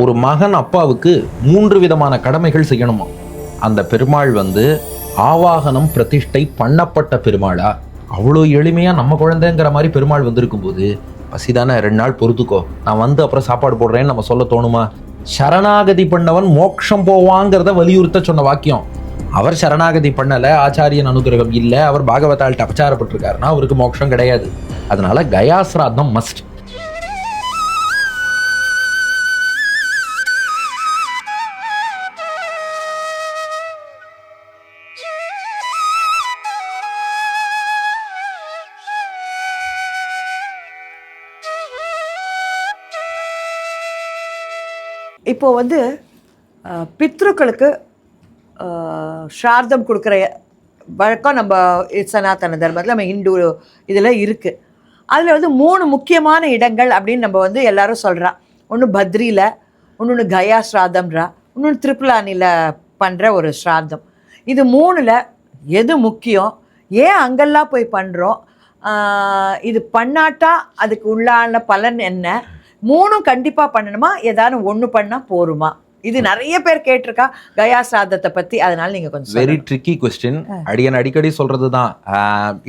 ஒரு மகன் அப்பாவுக்கு 3 விதமான கடமைகள் செய்யணுமா. அந்த பெருமாள் ஆவாகனம் பிரதிஷ்டை பண்ணப்பட்ட பெருமாளா, அவ்வளோ எளிமையா நம்ம குழந்தைங்கிற மாதிரி பெருமாள் வந்திருக்கும் போது, பசிதானே 2 நாள் பொறுத்துக்கோ, நான் அப்புறம் சாப்பாடு போடுறேன்னு நம்ம சொல்ல தோணுமா? சரணாகதி பண்ணவன் மோட்சம் போவாங்கிறத வலியுறுத்த சொன்ன வாக்கியம். அவர் சரணாகதி பண்ணல, ஆச்சாரியன் அனுகிரகம் இல்லை, அவர் பாகவதால்ட்ட அபச்சாரப்பட்டிருக்காருன்னா அவருக்கு மோட்சம் கிடையாது. அதனால கயாசிராதம் மஸ்ட். இப்போ பித்ருக்களுக்கு ஸ்ரார்த்தம் கொடுக்குற வழக்கம் நம்ம சனாதன தர்மத்தில், நம்ம ஹிந்து இதில் இருக்குது. அதில் 3 முக்கியமான இடங்கள் அப்படின்னு நம்ம எல்லாரும் சொல்கிறா. ஒன்று பத்ரியில், இன்னொன்று கயா ஸ்ரார்த்தம்ன்றா, இன்னொன்று திரிபுலானியில் பண்ணுற ஒரு ஸ்ரார்த்தம். இது 3ல் எது முக்கியம், ஏன் அங்கெல்லாம் போய் பண்ணுறோம், இது பண்ணாட்டா அதுக்கு உள்ளான பலன் என்ன, 3ம் கண்டிப்பாக பண்ணணுமா, ஏதாவது ஒன்று பண்ணால் போருமா? இது நிறைய பேர் கேட்டிருக்கா கயா சாதத்தை பற்றி. அதனால நீங்கள் கொஞ்சம் வெரி ட்ரிக்கி கொஸ்டின். அடிக்கடி சொல்கிறது தான்,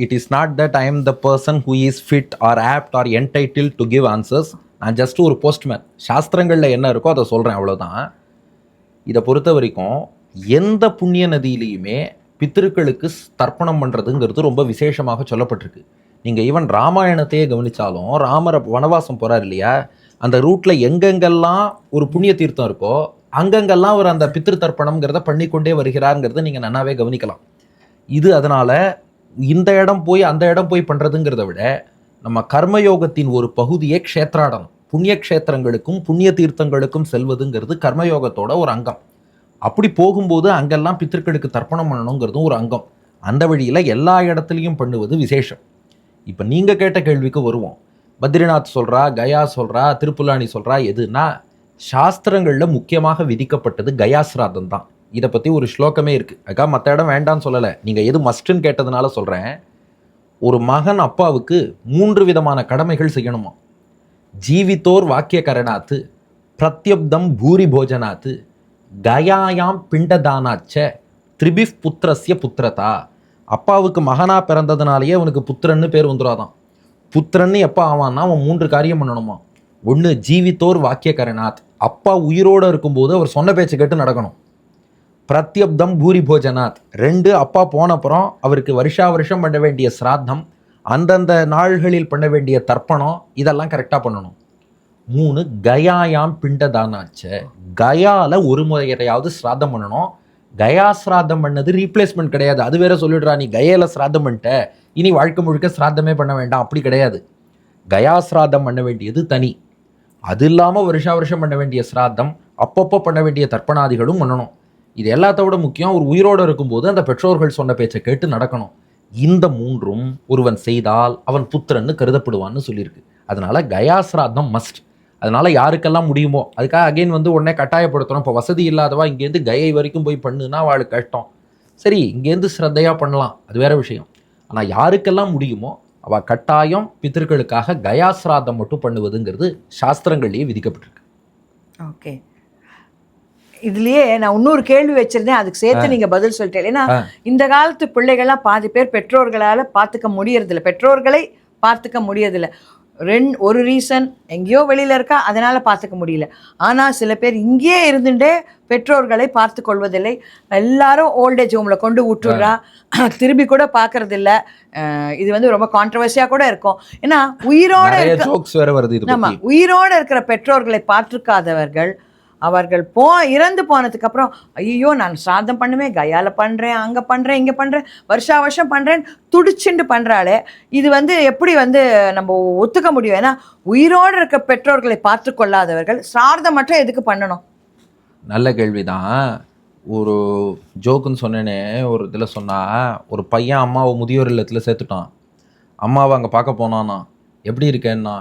it is not that I am the person who is fit or apt or entitled to give answers. நான் ஜஸ்ட் ஒரு போஸ்ட்மேன். சாஸ்திரங்களில் என்ன இருக்கோ அதை சொல்கிறேன், அவ்வளோதான். இதை பொறுத்த வரைக்கும் எந்த புண்ணிய நதியிலையுமே பித்திருக்களுக்கு தர்ப்பணம் பண்ணுறதுங்கிறது ரொம்ப விசேஷமாக சொல்லப்பட்டிருக்கு. நீங்கள் ஈவன் ராமாயணத்தையே கவனித்தாலும், ராமர் வனவாசம் போகிறார் இல்லையா, அந்த ரூட்டில் எங்கெங்கெல்லாம் ஒரு புண்ணிய தீர்த்தம் இருக்கோ அங்கங்கெல்லாம் அவர் அந்த பித்திரு தர்ப்பணம்ங்கிறத பண்ணிக்கொண்டே வருகிறாருங்கிறத நீங்கள் நன்னாவே கவனிக்கலாம். இது அதனால் இந்த இடம் போய் அந்த இடம் போய் பண்ணுறதுங்கிறத விட நம்ம கர்மயோகத்தின் ஒரு பகுதியே க்ஷேத்ராடனம். புண்ணிய க்ஷேத்திரங்களுக்கும் புண்ணிய தீர்த்தங்களுக்கும் செல்வதுங்கிறது கர்மயோகத்தோட ஒரு அங்கம். அப்படி போகும்போது அங்கெல்லாம் பித்திருக்களுக்கு தர்ப்பணம் பண்ணணுங்கிறதும் ஒரு அங்கம். அந்த வழியில் எல்லா இடத்துலையும் பண்ணுவது விசேஷம். இப்போ நீங்கள் கேட்ட கேள்விக்கு வருவோம். பத்ரிநாத் சொல்கிறா, கயா சொல்கிறா, திருப்புலானி சொல்கிறா, எதுனா சாஸ்திரங்களில் முக்கியமாக விதிக்கப்பட்டது கயாசிராதம் தான். இதை பற்றி ஒரு ஸ்லோகமே இருக்குது. அக்கா மற்ற இடம் வேண்டான்னு சொல்லலை, நீங்கள் எது மஸ்ட்டுன்னு கேட்டதுனால சொல்கிறேன். ஒரு மகன் அப்பாவுக்கு 3 விதமான கடமைகள் செய்யணுமா. ஜீவித்தோர் வாக்கிய கரணாத்து, பிரத்யப்தம் பூரி போஜனாத்து, கயாயாம் பிண்டதானாச்ச, திரிபிஃப் புத்திரஸ்ய புத்திரதா. அப்பாவுக்கு மகனாக பிறந்ததுனாலேயே அவனுக்கு புத்திரன்னு பேர் வந்துடாதான். புத்திரன்னு எப்போ ஆவான்னா அவன் 3 காரியம் பண்ணணுமா. 1, ஜீவித்தோர் வாக்கிய கரணாத், அப்பா உயிரோடு இருக்கும்போது அவர் சொன்ன பேச்சு கேட்டு நடக்கணும். பிரத்யப்தம் பூரி போஜனாத், 2, அப்பா போனப்புறம் அவருக்கு வருஷம் பண்ண வேண்டிய சிராத்தம், அந்தந்த நாள்களில் பண்ண வேண்டிய தர்ப்பணம், இதெல்லாம் கரெக்டாக பண்ணணும். 3, கயாயாம் பிண்டதானாச்ச, கயால ஒரு முறையாவது சிராத்தம் பண்ணணும். கயா சிராத்தம் பண்ணது ரீப்ளேஸ்மெண்ட் கிடையாது. அது வேற சொல்லிடுறா, நீ கயால சிராத்தம் பண்ணிட்ட, இனி வாழ்க்கை முழுக்க சிராத்தமே பண்ண வேண்டாம், அப்படி கிடையாது. கயா சிராத்தம் பண்ண வேண்டியது தனி. அது இல்லாமல் வருஷம் பண்ண வேண்டிய சிராத்தம், அப்பப்போ பண்ண வேண்டிய தர்ப்பணாதிகளும் பண்ணணும். இது எல்லாத்தோட முக்கியம், ஒரு உயிரோடு இருக்கும்போது அந்த பெற்றோர்கள் சொன்ன பேச்சை கேட்டு நடக்கணும். இந்த 3ம் ஒருவன் செய்தால் அவன் புத்திரன்னு கருதப்படுவான்னு சொல்லியிருக்கு. அதனால கயா சிராத்தம் மஸ்ட். அதனால யாருக்கெல்லாம் முடியுமோ, அதுக்காக அகைன் உடனே கட்டாயப்படுத்தணும். இப்போ வசதி இல்லாதவா இங்கேருந்து கயை வரைக்கும் போய் பண்ணுன்னா அவளுக்கு கஷ்டம். சரி, இங்கேருந்து ஸ்ரத்தையாக பண்ணலாம், அது வேற விஷயம். ஆனால் யாருக்கெல்லாம் முடியுமோ அவள் கட்டாயம் பித்திருக்களுக்காக கயாசிராதம் மட்டும் பண்ணுவதுங்கிறது சாஸ்திரங்கள்லேயே விதிக்கப்பட்டிருக்கு. ஓகே, இதுலயே நான் இன்னொரு கேள்வி வச்சிருந்தேன், அதுக்கு சேர்த்து நீங்க பதில் சொல்லிட்டேன். ஏன்னா இந்த காலத்து பிள்ளைகள்லாம் பாதி பேர் பெற்றோர்களால் பார்த்துக்க முடியறதில்ல, பெற்றோர்களை பார்த்துக்க முடியறதில்ல. ஒரு ரீசன் எங்கேயோ வெளியில் இருக்கா, அதனால் பார்த்துக்க முடியல. ஆனால் சில பேர் இங்கேயே இருந்துட்டே பெற்றோர்களை பார்த்து கொள்வதில்லை. எல்லாரும் ஓல்டேஜ் ஹோமில் கொண்டு விட்டுடுறா, திரும்பி கூட பார்க்கறதில்ல. இது ரொம்ப கான்ட்ரவர்சியாக கூட இருக்கும். ஏன்னா உயிரோடு இருக்கிற பெற்றோர்களை பார்த்துக்காதவர்கள், அவர்கள் இறந்து போனதுக்கப்புறம் ஐயோ நான் சாதம் பண்ணுவேன், கயால பண்ணுறேன், அங்கே பண்ணுறேன், இங்கே பண்ணுறேன், வருஷம் பண்ணுறேன் துடிச்சுண்டு பண்ணுறாளே, இது எப்படி நம்ம ஒத்துக்க முடியும்? ஏன்னா உயிரோடு இருக்க பெற்றோர்களை பார்த்து கொள்ளாதவர்கள் சார்தம் மட்டும் எதுக்கு பண்ணணும்? நல்ல கேள்விதான். ஒரு ஜோக்குன்னு சொன்னேனே, ஒரு இதில் சொன்னால், ஒரு பையன் அம்மாவை முதியோர் இல்லத்தில் சேர்த்துட்டான். அம்மாவை அங்கே பார்க்க போனான்னா, எப்படி இருக்கேன்னா,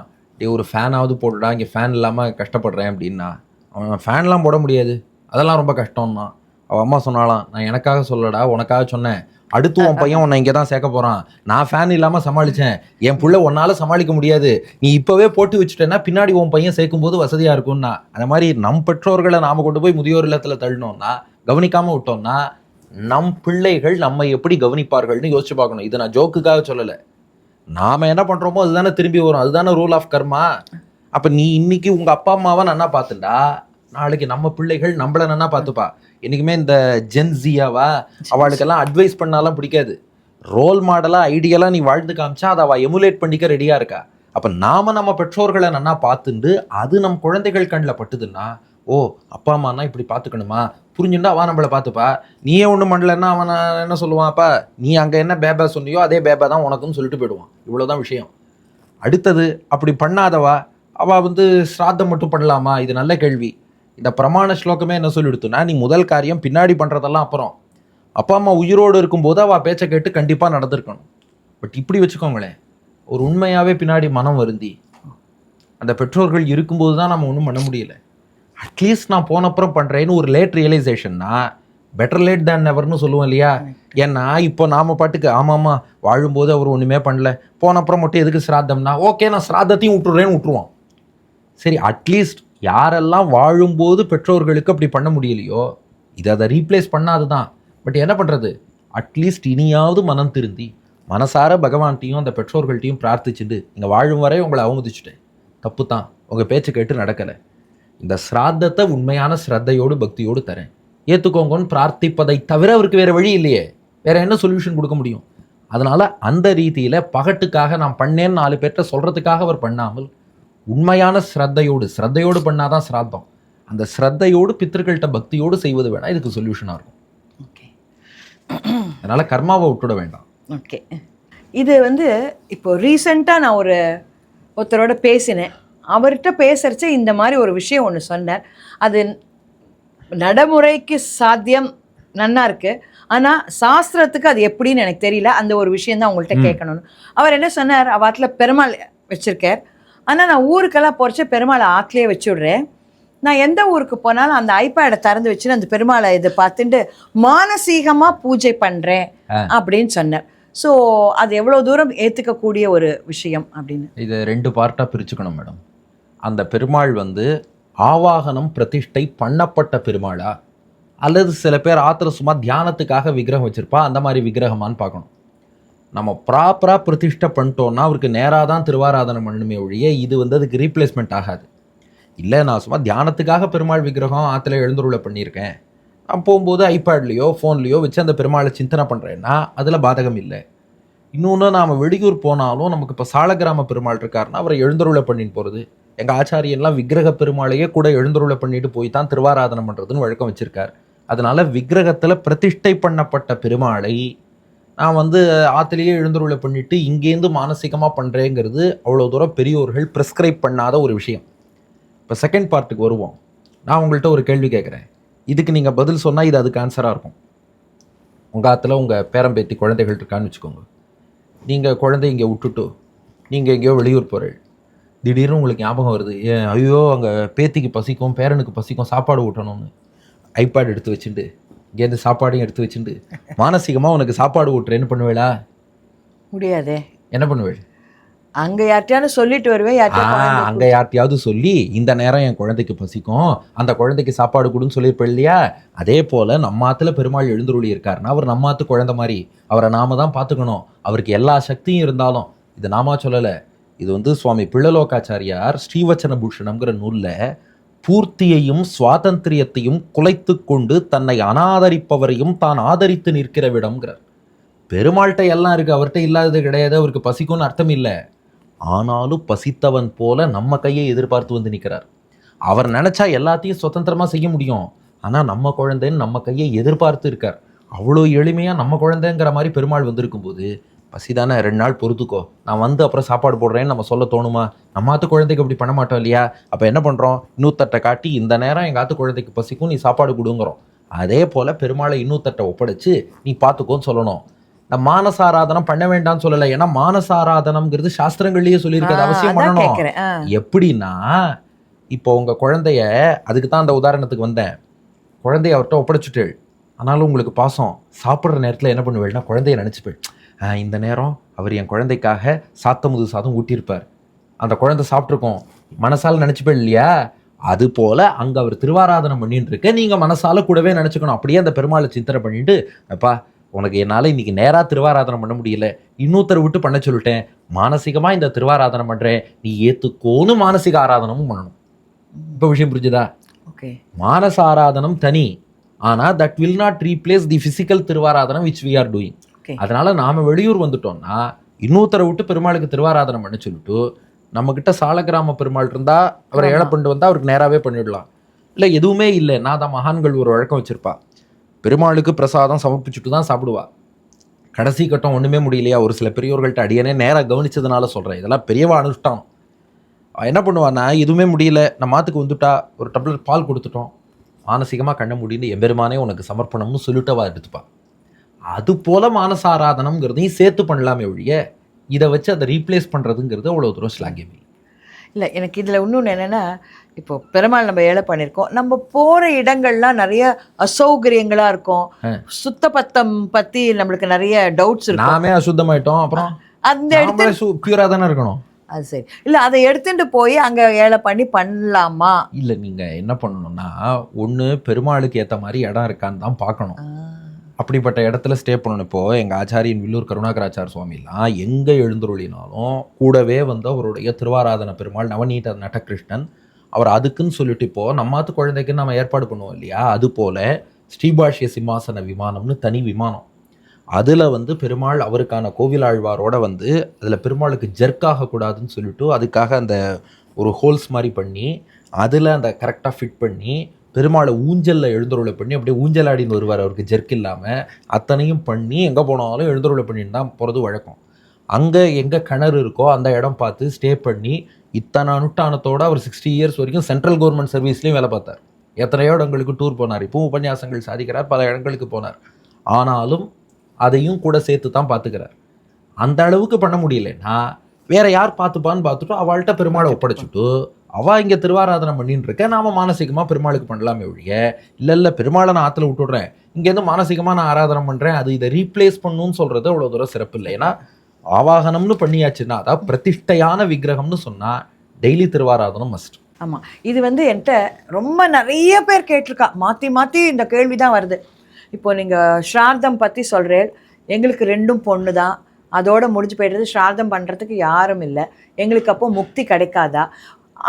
ஒரு ஃபேனாவது போட்டுடா, இங்கே ஃபேன் இல்லாமல் கஷ்டப்படுறேன் அப்படின்னா. அவன் ஃபேன்லாம் போட முடியாது, அதெல்லாம் ரொம்ப கஷ்டம்னா. அவள் அம்மா சொன்னாலாம், நான் எனக்காக சொல்லடா, உனக்காக சொன்னேன், அடுத்து உன் பையன் உன்னை இங்கே தான் சேர்க்க போகிறான், நான் ஃபேன் இல்லாமல் சமாளித்தேன், என் புள்ள உன்னால் சமாளிக்க முடியாது, நீ இப்போவே போட்டு வச்சுட்டேன்னா பின்னாடி உன் பையன் சேர்க்கும்போது வசதியாக இருக்கும்னா. அந்த மாதிரி நம் பெற்றோர்களை நாம் கொண்டு போய் முதியோர் இல்லத்தில் தள்ளணும்னா, கவனிக்காமல் விட்டோம்னா நம் பிள்ளைகள் நம்மை எப்படி கவனிப்பார்கள்னு யோசிச்சு பார்க்கணும். இது நான் ஜோக்குக்காக சொல்லலை. நாம் என்ன பண்ணுறோமோ அதுதானே திரும்பி வரும், அதுதானே ரூல் ஆஃப் கர்மா. அப்போ நீ இன்னைக்கு உங்கள் அப்பா அம்மாவை நன்னா பார்த்துண்டா நாளைக்கு நம்ம பிள்ளைகள் நம்மளை நன்னா பார்த்துப்பா. என்றைக்குமே இந்த ஜென்சியாவா அவளுக்கெல்லாம் அட்வைஸ் பண்ணாலாம் பிடிக்காது. ரோல் மாடலாக ஐடியலாக நீ வாழ்ந்து காமிச்சா அதை அவள் எமுலேட் பண்ணிக்க ரெடியாக இருக்கா. அப்போ நாம் நம்ம பெற்றோர்களை நன்னா பார்த்துண்டு அது நம் குழந்தைகள் கண்ணில் பட்டுதுன்னா, ஓ அப்பா அம்மானா இப்படி பார்த்துக்கணுமா, புரிஞ்சுண்டா அவன் நம்மளை பார்த்துப்பா. நீயே ஒன்றும் பண்ணலன்னா அவன் என்ன சொல்லுவான்ப்பா, நீ அங்கே என்ன பேபா சொன்னியோ அதே பேபா தான் உனக்குன்னு சொல்லிட்டு போயிடுவான். இவ்வளோதான் விஷயம். அடுத்தது அப்படி பண்ணாதவா அவள் வந்து ஸ்ராத்தம் மட்டும் பண்ணலாமா? இது நல்ல கேள்வி. இந்த பிரமாண ஸ்லோகமே என்ன சொல்லிடுத்துனா, நீ முதல் காரியம் பின்னாடி பண்ணுறதெல்லாம் அப்புறம். அப்பா அம்மா உயிரோடு இருக்கும்போது அவள் பேச்சை கேட்டு கண்டிப்பாக நடந்திருக்கணும். பட் இப்படி வச்சுக்கோங்களேன், ஒரு உண்மையாகவே பின்னாடி மனம் வருந்தி அந்த பெற்றோர்கள் இருக்கும்போது தான் நம்ம ஒன்றும் பண்ண முடியல. அட்லீஸ்ட் நான் போனப்புறம் பண்ணுறேன்னு ஒரு லேட் ரியலைசேஷன்னா பெட்டர் லேட் தேன் நெவர்னு சொல்லுவோம் இல்லையா? ஏன்னா இப்போ நாம் பாட்டுக்கு ஆமாம்மா வாழும்போது அவர் ஒன்றுமே பண்ணல, போனப்புறம் மட்டும் எதுக்கு ஸ்ராத்தம்னா, ஓகே நான் ஸ்ராத்தத்தையும் விட்டுறேன்னு விட்டுருவான். சரி, அட்லீஸ்ட் யாரெல்லாம் வாழும்போது பெற்றோர்களுக்கு அப்படி பண்ண முடியலையோ அதை ரீப்ளேஸ் பண்ணாது தான். பட் என்ன பண்ணுறது, அட்லீஸ்ட் இனியாவது மனம் திருந்தி மனசார பகவான்கிட்டையும் அந்த பெற்றோர்கள்ட்டையும் பிரார்த்திச்சுட்டு இங்கே வாழும் வரை உங்களை அவமதிச்சுட்டேன், தப்பு தான், உங்கள் பேச்சு கேட்டு நடக்கலை, இந்த ஸ்ராத்தத்தை உண்மையான ஸ்ரத்தையோடு பக்தியோடு தரேன், ஏற்றுக்கோங்கன்னு பிரார்த்திப்பதை தவிர அவருக்கு வேறு வழி இல்லையே. வேறு என்ன சொல்யூஷன் கொடுக்க முடியும்? அதனால் அந்த ரீதியில் பகட்டுக்காக நான் பண்ணேன்னு 4 பேர்கிட்ட சொல்கிறதுக்காக அவர் பண்ணாமல் உண்மையான ஸ்ரத்தையோடு பண்ணாதான் ஸ்ராத்தம். அந்த ஸ்ரத்தையோடு பித்திருக்கள்கிட்ட பக்தியோடு செய்வது வேணா இதுக்கு சொல்யூஷனாக இருக்கும். ஓகே, அதனால் கர்மாவை விட்டுட வேண்டாம். ஓகே. இது வந்து இப்போ ரீசெண்டாக நான் ஒருத்தரோட பேசினேன். அவர்கிட்ட பேசுகிறச்ச இந்த மாதிரி ஒரு விஷயம் ஒன்று சொன்னார். அது நடைமுறைக்கு சாத்தியம் நன்னா இருக்குது, ஆனால் சாஸ்திரத்துக்கு அது எப்படின்னு எனக்கு தெரியல. அந்த ஒரு விஷயந்தான் உங்கள்கிட்ட கேட்கணும்னு. அவர் என்ன சொன்னார், அவத்தில் பெருமாள் வச்சுருக்கார், ஆனால் நான் ஊருக்கெல்லாம் போகிறச்ச பெருமாளை ஆற்றுலேயே வச்சு விட்றேன். நான் எந்த ஊருக்கு போனாலும் அந்த ஐபேடை திறந்து வச்சுன்னு அந்த பெருமாளை இதை பார்த்துட்டு மானசீகமாக பூஜை பண்ணுறேன் அப்படின்னு சொன்னார். ஸோ அது எவ்வளோ தூரம் ஏற்றுக்கக்கூடிய ஒரு விஷயம் அப்படின்னு இது 2 பார்ட்டாக பிரிச்சுக்கணும் மேடம். அந்த பெருமாள் வந்து ஆவாகனம் பிரதிஷ்டை பண்ணப்பட்ட பெருமாளா, அல்லது சில பேர் ஆத்திர சும்மா தியானத்துக்காக விக்கிரகம் வச்சுருப்பா, அந்த மாதிரி விக்கிரகமானு பார்க்கணும். நம்ம ப்ராப்பராக பிரதிஷ்டை பண்ணிட்டோன்னா அவருக்கு நேராக தான் திருவாராதனை பண்ணணுமே ஒழிய இது வந்து அதுக்கு ரீப்ளேஸ்மெண்ட் ஆகாது. இல்லை நான் சும்மா தியானத்துக்காக பெருமாள் விக்கிரகம் ஆற்றுல எழுந்துருளை பண்ணியிருக்கேன், நான் போகும்போது ஐபேட்லேயோ ஃபோன்லேயோ வச்சு அந்த பெருமாளை சிந்தனை பண்ணுறேன்னா அதில் பாதகம் இல்லை. இன்னொன்று, நாம் வெளியூர் போனாலும் நமக்கு இப்போ சாலக்கிராம பெருமாள் இருக்காருன்னா அவரை எழுந்துருளை பண்ணிட்டு போகிறது. எங்கள் ஆச்சாரியெல்லாம் விக்கிரக பெருமாளையே கூட எழுந்துருளை பண்ணிட்டு போய் தான் திருவாராதனை பண்ணுறதுன்னு வழக்கம் வச்சுருக்கார். அதனால் விக்கிரகத்தில் பிரதிஷ்டை பண்ணப்பட்ட பெருமாளை நான் வந்து ஆற்றுலேயே எழுந்துருளை பண்ணிவிட்டு இங்கேருந்து மானசீகமாக பண்ணுறேங்கிறது அவ்வளோ தூரம் பெரியோர்கள் ப்ரெஸ்கிரைப் பண்ணாத ஒரு விஷயம். இப்போ செகண்ட் பார்ட்டுக்கு வருவோம். நான் உங்கள்கிட்ட ஒரு கேள்வி கேட்குறேன், இதுக்கு நீங்கள் பதில் சொன்னால் இது அதுக்கு ஆன்சராக இருக்கும். உங்கள் ஆற்றுல உங்கள் பேரம்பேத்தி குழந்தைகள் இருக்கான்னு வச்சுக்கோங்க. நீங்கள் குழந்தை இங்கே விட்டுட்டு நீங்கள் எங்கேயோ வெளியூர் போகிறீள், திடீர்னு உங்களுக்கு ஞாபகம் வருது, ஐயோ அங்கே பேத்திக்கு பசிக்கும் பேரனுக்கு பசிக்கும் சாப்பாடு ஊட்டணும்னு ஐபேட் எடுத்து வச்சுட்டு இங்கேருந்து சாப்பாடையும் எடுத்து வச்சுட்டு மானசீகமாக உனக்கு சாப்பாடு ஊட்டுறேன்னு பண்ணுவேளா? முடியாதே. என்ன பண்ணுவேள்? அங்கே யார்ட்டையாவது சொல்லிட்டு வருவேன். அங்கே யார்ட்டையாவது சொல்லி இந்த நேரம் என் குழந்தைக்கு பசிக்கும், அந்த குழந்தைக்கு சாப்பாடு கொடுன்னு சொல்லியிருப்பேன் இல்லையா? அதே போல் நம்ம ஆற்றுல பெருமாள் எழுந்துருளி இருக்காருன்னா அவர் நம்ம ஆற்று குழந்தை மாதிரி, அவரை நாம தான் பார்த்துக்கணும். அவருக்கு எல்லா சக்தியும் இருந்தாலும், இது நாம சொல்லலை, இது வந்து சுவாமி பிள்ளலோகாச்சாரியார் ஸ்ரீவச்சன பூஷணம்ங்கிற நூலில் பூர்த்தியையும் சுவாதந்திரியத்தையும் குலைத்து கொண்டு தன்னை அனாதரிப்பவரையும் தான் ஆதரித்து நிற்கிற விடம்ங்கிறார். பெருமாள்கிட்ட எல்லாம் இருக்குது, அவர்கிட்ட இல்லாதது கிடையாது, அவருக்கு பசிக்கும்னு அர்த்தம் இல்லை. ஆனாலும் பசித்தவன் போல நம்ம கையை எதிர்பார்த்து வந்து நிற்கிறார். அவர் நினச்சா எல்லாத்தையும் சுதந்திரமாக செய்ய முடியும், ஆனால் நம்ம குழந்தைன்னு நம்ம கையை எதிர்பார்த்து இருக்கார். அவ்வளோ எளிமையாக நம்ம குழந்தைங்கிற மாதிரி பெருமாள் வந்திருக்கும்போது, பசிதானே 2 நாள் பொறுத்துக்கோ, நான் வந்து அப்புறம் சாப்பாடு போடுறேன்னு நம்ம சொல்ல தோணுமா? நம்ம ஆற்று குழந்தைக்கு அப்படி பண்ண மாட்டோம் இல்லையா? அப்போ என்ன பண்ணுறோம், இன்னூத்தட்டை காட்டி இந்த நேரம் எங்கள் ஆற்று குழந்தைக்கு பசிக்கும், நீ சாப்பாடு கொடுங்கிறோம். அதே போல் பெருமாளை இன்னூத்தட்டை ஒப்படைச்சு நீ பார்த்துக்கோன்னு சொல்லணும். நான் மானசாராதனம் பண்ண வேண்டாம்னு சொல்லலை, ஏன்னா மானசாராதனம்ங்கிறது சாஸ்திரங்கள்லேயே சொல்லியிருக்கிறது, அவசியம் பண்ணணும். எப்படின்னா, இப்போ உங்கள் குழந்தைய, அதுக்கு தான் அந்த உதாரணத்துக்கு வந்தேன், குழந்தைய அவர்கிட்ட ஒப்படைச்சுட்டு ஆனாலும் உங்களுக்கு பாசம். சாப்பிட்ற நேரத்தில் என்ன பண்ணுவேன்னா குழந்தைய நினச்சிப்பேன், இந்த நேரம் அவர் என் குழந்தைக்காக சாத்தமுது சாதம் ஊட்டியிருப்பார், அந்த குழந்தை சாப்பிட்ருக்கோம், மனசால் நினச்சிப்பேன் இல்லையா? அது போல் அங்கே அவர் திருவாராதனம் பண்ணிட்டு இருக்க நீங்கள் மனசால கூடவே நினச்சிக்கணும். அப்படியே அந்த பெருமாளை சிந்தனை பண்ணிட்டு, அப்பா உனக்கு என்னால் இன்றைக்கி நேராக திருவாராதனம் பண்ண முடியல, இன்னொருத்தரை விட்டு பண்ண சொல்லிட்டேன், மானசீகமாக இந்த திருவாராதனம் பண்ணுறேன், நீ ஏற்றுக்கோன்னு மானசீக ஆராதனமும் பண்ணணும். இப்போ விஷயம் புரிஞ்சுதா? ஓகே. மானச ஆராதனம் தனி, ஆனால் that will not replace the physical திருவாராதனம் விச் வி ஆர் டூயிங். அதனால நாம் வெளியூர் வந்துட்டோம்னா இன்னொருத்தரை விட்டு பெருமாளுக்கு திருவாராதனம் பண்ண சொல்லிட்டு நம்மக்கிட்ட சாலக்கிராம பெருமாள் இருந்தால் அவரை ஏழை பண்ணிட்டு வந்தால் அவருக்கு நேராகவே பண்ணிடலாம். இல்லை எதுவுமே இல்லை, நான் தான் மகான்கள் ஒரு வழக்கம் வச்சுருப்பா, பெருமாளுக்கு பிரசாதம் சமர்ப்பிச்சுட்டு தான் சாப்பிடுவா. கடைசி கட்டம் ஒன்றுமே முடியலையா, ஒரு சில பெரியோர்கள்ட்ட அடியனே நேராக கவனிச்சதுனால சொல்கிறேன், இதெல்லாம் பெரியவா அனுஷ்டானம். என்ன பண்ணுவான்னா, எதுவுமே முடியல, நம்ம மாத்துக்கு வந்துட்டா ஒரு டம்ளர் பால் கொடுத்துட்டோம், மானசீகமாக கண்ண முடின்னு எம்பெருமானே உனக்கு சமர்ப்பணம்னு சொல்லிட்டவா எடுத்துப்பா. அது போல மானசாராதனம்ங்கிறதையும் சேர்த்து பண்ணலாமே ஒழிய இதை வச்சு அதை ரீப்ளேஸ் பண்ணுறதுங்கிறது அவ்வளோ தூரம் ஸ்லாகியம் இல்லை. எனக்கு இதில் இன்னொன்று என்னென்னா, இப்போ பெருமாள் நம்ம ஏழை பண்ணியிருக்கோம், நம்ம போகிற இடங்கள்லாம் நிறைய அசௌகரியங்களாக இருக்கும், சுத்த பத்தம் பற்றி நம்மளுக்கு நிறைய டவுட்ஸ் இருக்கும். நாமே அசுத்தமாயிட்டோம், அப்புறம் அந்த இடத்துல பியூராக தானே இருக்கணும். அது சரி இல்லை, அதை எடுத்துட்டு போய் அங்கே ஏழை பண்ணலாமா? இல்லை, நீங்கள் என்ன பண்ணணும்னா, ஒன்று பெருமாளுக்கு ஏற்ற மாதிரி இடம் இருக்கான்னு தான் பார்க்கணும். அப்படிப்பட்ட இடத்துல ஸ்டே பண்ணணும். இப்போது எங்கள் ஆச்சாரியன் வில்லூர் கருணாகராச்சார சுவாமிலாம் எங்கே எழுந்துருளினாலும் கூடவே வந்து அவருடைய திருவாராதன பெருமாள் நவநீத நட்டகிருஷ்ணன், அவர் அதுக்குன்னு சொல்லிட்டு இப்போது நம்மாத்து குழந்தைக்குன்னு நம்ம ஏற்பாடு பண்ணுவோம் இல்லையா, அதுபோல் ஸ்ரீபாஷ்ய சிம்மாசன விமானம்னு தனி விமானம், அதில் வந்து பெருமாள் அவருக்கான கோவிலாழ்வாரோட வந்து அதில் பெருமாளுக்கு ஜெர்க் ஆகக்கூடாதுன்னு சொல்லிட்டு அதுக்காக அந்த ஒரு ஹோல்ஸ் மாதிரி பண்ணி அதில் அந்த கரெக்டாக ஃபிட் பண்ணி பெருமாளை ஊஞ்சலில் எழுந்தருளை பண்ணி அப்படியே ஊஞ்சலாடின்னு வருவார். அவருக்கு ஜெர்க் இல்லாமல் அத்தனையும் பண்ணி எங்கே போனாலும் எழுந்தருளை பண்ணிட்டு தான் போகிறது வழக்கம். அங்கே எங்கே கிணறு இருக்கோ அந்த இடம் பார்த்து ஸ்டே பண்ணி இத்தனை அனுஷ்டானத்தோடு அவர் 60 இயர்ஸ் வரைக்கும் சென்ட்ரல் கவர்மெண்ட் சர்வீஸ்லேயும் வேலை பார்த்தார். எத்தனையோ இடங்களுக்கு டூர் போனார், இப்பவும் உபன்யாசங்கள் சாதிக்கிறார், பல இடங்களுக்கு போனார். ஆனாலும் அதையும் கூட சேர்த்து தான் பார்த்துக்கிறார். அந்த அளவுக்கு பண்ண முடியலன்னா வேற யார் பார்த்துப்பான்னு பார்த்துட்டு அவள்கிட்ட பெருமாளை ஒப்படைச்சிட்டு அவள் இங்கே திருவாராதனை பண்ணின்னு இருக்க, நாம் மானசீகமாக பெருமாளுக்கு பண்ணலாமே ஒழிய இல்லை பெருமாளை நான் ஆற்றுல விட்டுடுறேன், இங்கேருந்து மானசீகமாக நான் ஆராதனை பண்ணுறேன், அது இதை ரீப்ளேஸ் பண்ணணும்னு சொல்கிறது அவ்வளோ தூரம் சிறப்பு இல்லை. ஏன்னா ஆவாகனம்னு பண்ணியாச்சுன்னா, அதாவது பிரதிஷ்டையான விக்கிரகம்னு சொன்னால் டெய்லி திருவாராதனம் மஸ்ட். ஆமாம், இது வந்து என்கிட்ட ரொம்ப நிறைய பேர் கேட்டிருக்கா, மாற்றி மாற்றி இந்த கேள்வி தான் வருது. இப்போ நீங்கள் ஸ்ரார்த்தம் பற்றி சொல்கிறேன், எங்களுக்கு 2 பொண்ணு தான், அதோடு முடிஞ்சு போய்டுறது, ஸ்ரார்த்தம் பண்ணுறதுக்கு யாரும் இல்லை, எங்களுக்கு அப்போ முக்தி கிடைக்காதா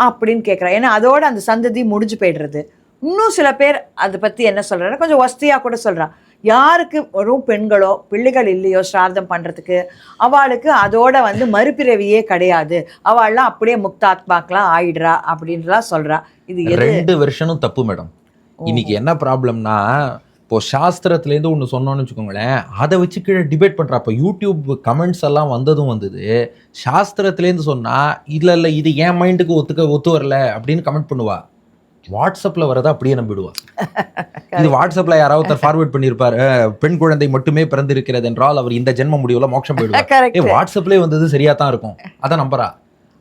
அப்படின்னு கேட்குறேன். ஏன்னா அதோட அந்த சந்ததி முடிஞ்சு போய்டுறது. இன்னும் சில பேர் அதை பற்றி என்ன சொல்கிறாங்க, கொஞ்சம் வசதியாக கூட சொல்கிறான், யாருக்கு ஒரு பெண்களோ பிள்ளைகள் இல்லையோ ஸ்ரார்த்தம் பண்ணுறதுக்கு, அவளுக்கு அதோட வந்து மறுபிறவியே கிடையாது, அவள்லாம் அப்படியே முக்தாத்மாக்கெலாம் ஆயிடுறா அப்படின்லாம் சொல்கிறா. இது 2 வருஷனும் தப்பு மேடம். இன்னைக்கு என்ன ப்ராப்ளம்னா, இப்போது சாஸ்திரத்துலேருந்து ஒன்று சொன்னோன்னு வச்சுக்கோங்களேன், அதை வச்சு கீழே டிபேட் பண்ணுறா. இப்போ யூடியூப் கமெண்ட்ஸ் எல்லாம் வந்தது, சாஸ்திரத்துலேருந்து சொன்னால் இல்லை இது என் மைண்டுக்கு ஒத்து வரல அப்படின்னு கமெண்ட் பண்ணுவா. வாட்ஸ்அப்பில் வரதை அப்படியே நம்பிடுவா. இது வாட்ஸ்அப்பில் யாராவது ஃபார்வர்ட் பண்ணியிருப்பார், பெண் குழந்தை மட்டுமே பிறந்திருக்கிறது என்றால் அவர் இந்த ஜென்ம முடிவில் மோட்சம் போயிடுவார். வாட்ஸ்அப்லேயே வந்தது சரியாக தான் இருக்கும், அதை நம்புறா.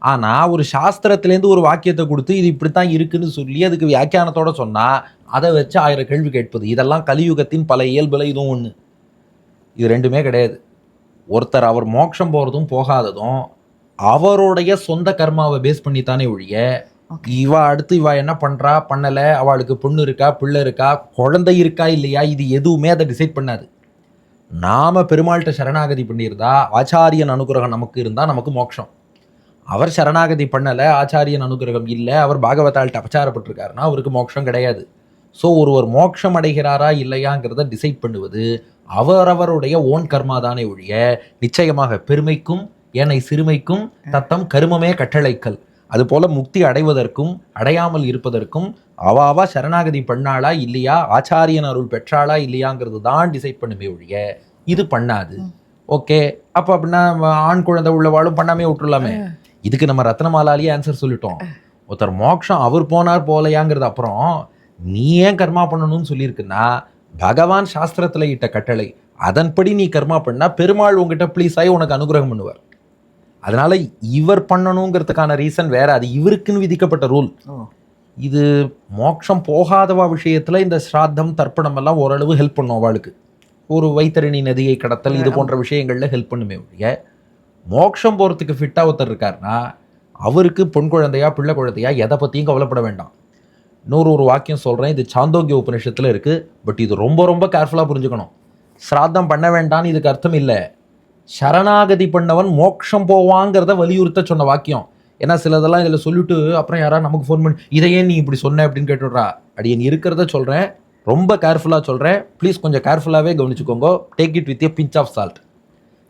ஆனால் ஒரு சாஸ்திரத்துலேருந்து ஒரு வாக்கியத்தை கொடுத்து இது இப்படித்தான் இருக்குன்னு சொல்லி அதுக்கு வியாக்கியானத்தோட சொன்னால் அதை வச்சு 1000 கேள்வி கேட்பது, இதெல்லாம் கலியுகத்தின் பல இயல்புல இதுவும் ஒன்று. இது 2மே கிடையாது. ஒருத்தர் அவர் மோட்சம் போகிறதும் போகாததும் அவருடைய சொந்த கர்மாவை பேஸ் பண்ணித்தானே ஒழிய அடுத்து இவ என்ன பண்ணுறா பண்ணலை, அவளுக்கு பொண்ணு இருக்கா பிள்ளை இருக்கா குழந்தை இருக்கா இல்லையா, இது எதுவுமே அதை டிசைட் பண்ணாது. நாம் பெருமாள்கிட்ட சரணாகதி பண்ணியிருந்தா ஆச்சாரியன் அனுகிரகம் நமக்கு இருந்தால் நமக்கு மோட்சம். அவர் சரணாகதி பண்ணலை, ஆச்சாரியன் அனுகிரகம் இல்லை, அவர் பாகவதாள்கிட்ட அபச்சாரப்பட்டிருக்காருன்னா அவருக்கு மோட்சம் கிடையாது. ஸோ ஒருவர் மோட்சம் அடைகிறாரா இல்லையாங்கிறத டிசைட் பண்ணுவது அவரவருடைய ஓன் கர்மா தானே ஒழிய நிச்சயமாக பெருமைக்கும் ஏனை சிறுமைக்கும் தத்தம் கருமமே கட்டளைக்கல். அதுபோல் முக்தி அடைவதற்கும் அடையாமல் இருப்பதற்கும் அவாவா சரணாகதி பண்ணாளா இல்லையா, ஆச்சாரியன் அருள் பெற்றாளா இல்லையாங்கிறது தான் டிசைட் பண்ணுமே ஒழிய இது பண்ணாது. ஓகே, அப்போ அப்படின்னா ஆண் குழந்தை உள்ளவாளும் பண்ணாமே விட்டுருலாமே. இதுக்கு நம்ம ரத்னமாலாலேயே ஆன்சர் சொல்லிட்டோம். ஒருத்தர் மோட்சம் அவர் போனார் போலையாங்கிறது அப்புறம், நீ ஏன் கர்மா பண்ணணும்னு சொல்லியிருக்குன்னா பகவான் சாஸ்திரத்தில் இட்ட கட்டளை, அதன்படி நீ கர்மா பண்ணால் பெருமாள் உங்ககிட்ட ப்ளீஸ் ஆகி உனக்கு அனுகிரகம் பண்ணுவார். அதனால இவர் பண்ணணுங்கிறதுக்கான ரீசன் வேற, அது இவருக்குன்னு விதிக்கப்பட்ட ரூல். இது மோட்சம் போகாதவா விஷயத்தில் இந்த ஸ்ராத்தம் தர்ப்பணம் எல்லாம் ஓரளவு ஹெல்ப் பண்ணும் அவளுக்கு. ஒரு வைத்தரணி நதியை கடத்தல் இது போன்ற விஷயங்களில் ஹெல்ப் பண்ணுமே ஒழிய, மோட்சம் போகிறதுக்கு ஃபிட்டாக ஒருத்தர் இருக்காருன்னா அவருக்கு பொன் குழந்தையா பிள்ளை குழந்தையா எதை பற்றியும் கவலைப்பட வேண்டாம். ஒரு வாக்கியம் சொல்கிறேன், இது சாந்தோக்கிய உபநிஷத்தில் இருக்குது. பட் இது ரொம்ப ரொம்ப கேர்ஃபுல்லாக புரிஞ்சுக்கணும். ஸ்ராத்தம் பண்ண வேண்டான்னு இதுக்கு அர்த்தம் இல்லை. சரணாகதி பண்ணவன் மோட்சம் போவாங்கிறத வலியுறுத்த சொன்ன வாக்கியம். ஏன்னா சிலதெல்லாம் இதில் சொல்லிவிட்டு அப்புறம் யாராவது நமக்கு ஃபோன் பண்ணி இதையே நீ இப்படி சொன்ன அப்படின்னு கேட்டுடுறா. அடியன் இருக்கிறத சொல்கிறேன், ரொம்ப கேர்ஃபுல்லாக சொல்கிறேன். ப்ளீஸ் கொஞ்சம் கேர்ஃபுல்லாகவே கவனிச்சுக்கோங்க. Take it with a pinch of salt.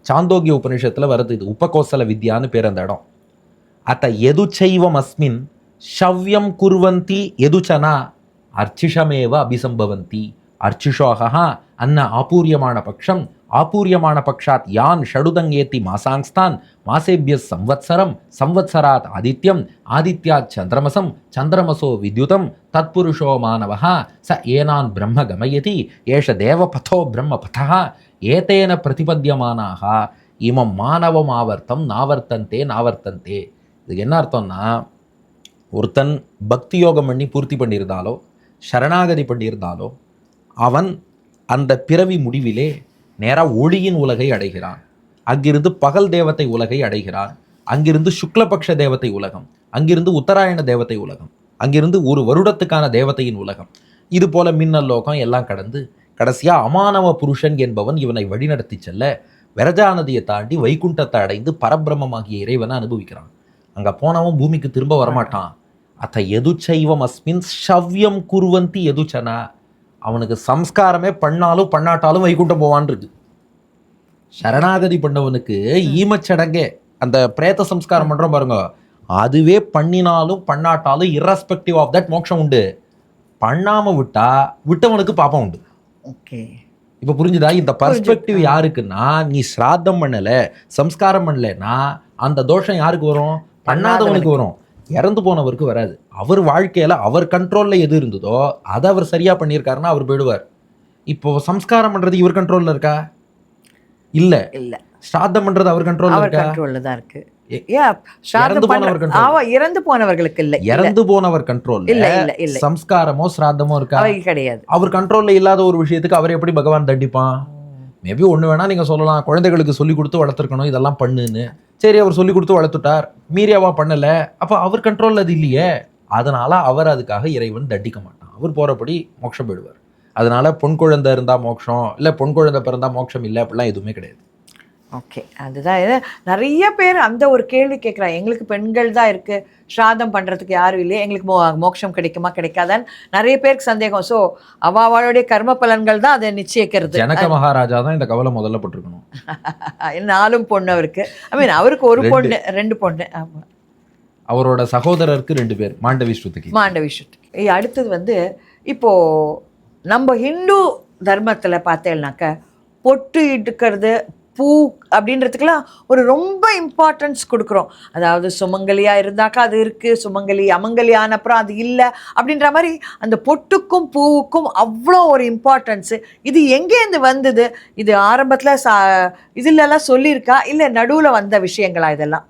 Chandogya உபநிஷத்தில் வருது, இது உபகோசல வித்யான்னு பேர் அந்த இடம். அத்த எதுச்சைவம் அஸ்மின் ஷவ்யம் குர்வந்தி எதுச்சனா அர்ச்சிஷமேவ அபிசம்பவந்தி அர்ச்சிஷோகா அன்ன ஆபூரியமான பக்ஷம் ஆபூரியமான பக்ஷாத் யான் ஷடுதங்கேத்தி மாசாங்ஸ்தான் மாசேபிய சம்வத்சரம் சம்வத்சராத் ஆதித்யம் ஆதித்யாத் சந்திரமசம் சந்திரமசோ வித்யுதம் தத்புருஷோ மானவஹ ச ஏனான் பிரம்ம கமயதி ஏஷ தேவபதோ பிரம்மபதா ஏதேன பிரதிபத்தியமானாக இமம் மானவம் ஆவர்த்தம் நாவர்த்தந்தே நாவர்த்தந்தே. இதுக்கு என்ன அர்த்தம்னா, ஒருத்தன் பக்தி யோகம் பண்ணி பூர்த்தி பண்ணியிருந்தாலோ சரணாகதி பண்ணியிருந்தாலோ அவன் அந்த பிறவி முடிவிலே நேராக ஒளியின் உலகை அடைகிறான். அங்கிருந்து பகல் தேவத்தை உலகை அடைகிறான். அங்கிருந்து சுக்லபக்ஷ தேவத்தை உலகம், அங்கிருந்து உத்தராயண தேவத்தை உலகம், அங்கிருந்து ஒரு வருடத்துக்கான தேவதையின் உலகம், இது போல மின்னல் லோகம் எல்லாம் கடந்து கடைசியாக அமானவ புருஷன் என்பவன் இவனை வழிநடத்தி செல்ல விரஜா நதியை தாண்டி வைகுண்டத்தை அடைந்து பரபிரமமாகிய இறைவனை அனுபவிக்கிறான். அங்கே போனவன் பூமிக்கு திரும்ப வரமாட்டான். அத்த எதுச்சைவம் அஸ்மின் ஷவ்யம் குர்வந்தி எதுச்சனா, அவனுக்கு சம்ஸ்காரமே பண்ணாலும் பண்ணாட்டாலும் வைகுண்டம் போவான் இருக்கு. சரணாகதி பண்ணவனுக்கு ஈமச்சடங்கே அந்த பிரேத சம்ஸ்காரம் பண்ணுறோம் பாருங்க, அதுவே பண்ணினாலும் பண்ணாட்டாலும் இரஸ்பெக்டிவ் ஆஃப் தட் மோட்சம் உண்டு. பண்ணாமல் விட்டவனுக்கு பாப்பம் உண்டு. ஓகே, இப்போ புரிஞ்சுதா? இந்த பர்ஸ்பெக்டிவ் யாருக்குன்னா, நீ ஸ்ராத்தம் பண்ணலை சம்ஸ்காரம் பண்ணலைன்னா அந்த தோஷம் யாருக்கு வரும்? பண்ணாதவனுக்கு வரும், இறந்து போனவருக்கு வராது. அவர் வாழ்க்கையில் அவர் கண்ட்ரோலில் எது இருந்ததோ அதை அவர் சரியாக பண்ணியிருக்காருன்னா அவர் போயிடுவார். இப்போ சம்ஸ்காரம் பண்ணுறது இவர் கண்ட்ரோலில் இருக்கா? இல்லை. இல்லை. ஸ்ராத்தம் பண்ணுறது அவர் கண்ட்ரோலில் இருக்கா? கண்ட்ரோலில் தான் இருக்கு. இறந்து போனவர்களுக்கு இல்லை, இறந்து போனவர் கண்ட்ரோல் இல்லை. இல்லை இல்லை, சம்ஸ்காரமோ ஸ்ராத்தமோ இருக்கா? கிடையாது. அவர் கண்ட்ரோலில் இல்லாத ஒரு விஷயத்துக்கு அவர் எப்படி பகவான் தண்டிப்பான்? மேபி ஒன்று வேணா நீங்கள் சொல்லலாம், குழந்தைகளுக்கு சொல்லி கொடுத்து வளர்த்துருக்கணும் இதெல்லாம் பண்ணுன்னு. சரி, அவர் சொல்லி கொடுத்து வளர்த்துட்டார், மீறியாவா பண்ணலை, அப்போ அவர் கண்ட்ரோலில் அது இல்லையே. அதனால அவர் அதுக்காக இறைவன் தண்டிக்க மாட்டான். அவர் போகிறபடி மோட்சம் போயிடுவார். அதனால பொன் குழந்தை இருந்தால் மோட்சம் இல்லை, பொன் குழந்தை பிறந்தால் மோட்சம் இல்லை, அப்படிலாம் எதுவுமே கிடையாது. ஓகே, அதுதான். நிறைய பேர் அந்த ஒரு கேள்வி கேட்குறாங்க, எங்களுக்கு பெண்கள் தான் இருக்குது, ஸ்ராதம் பண்ணுறதுக்கு யாரும் இல்லையே, எங்களுக்கு மோட்சம் கிடைக்குமா கிடைக்காதான்னு நிறைய பேருக்கு சந்தேகம். ஸோ அவளுடைய கர்ம பலன்கள் தான் அதை நிச்சயிக்கிறது. ஜனக மகாராஜா தான் இந்த கவலை முதல்ல பட்டிருக்கணும். 4 பொண்ணு அவருக்கு. அவருக்கு ஒரு பொண்ணு, 2 பொண்ணு. ஆமாம், அவரோட சகோதரருக்கு 2 பேர், மாண்டவி ஸ்ருதிக்கு. அடுத்தது இப்போது நம்ம ஹிந்து தர்மத்தில் பார்த்தேன்னாக்க பொட்டு இட்டுக்கிறது, பூ அப்படின்றதுக்கெல்லாம் ஒரு ரொம்ப இம்பார்ட்டன்ஸ் கொடுக்குறோம். அதாவது சுமங்கலியாக இருந்தாக்கா அது இருக்குது, சுமங்கலி அமங்கலியான அப்புறம் அது இல்லை அப்படின்ற மாதிரி அந்த பொட்டுக்கும் பூவுக்கும் அவ்வளோ ஒரு இம்பார்ட்டன்ஸு. இது எங்கேருந்து வந்தது? இது ஆரம்பத்தில் இதிலெல்லாம் சொல்லியிருக்கா இல்லை நடுவில் வந்த விஷயங்களா இதெல்லாம்?